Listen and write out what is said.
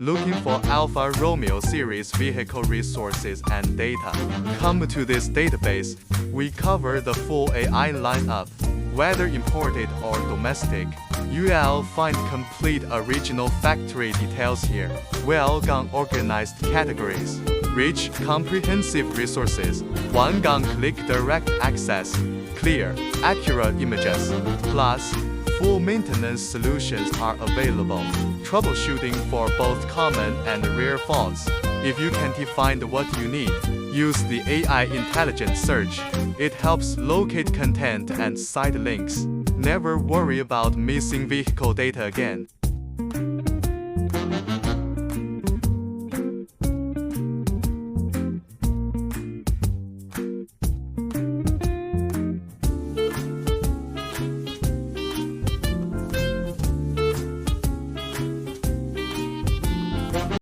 Looking for Alfa Romeo series vehicle resources and data? Come to this database. We cover the full AI lineup, whether imported or domestic. You'll find complete original factory details here. Well-organized categories. Rich, comprehensive resources. One-click direct access. Clear, accurate images. Plus, full maintenance solutions are available. Troubleshooting for both common and rare faults. If you can't find what you need, use the AI intelligent search. It helps locate content and site links. Never worry about missing vehicle data again.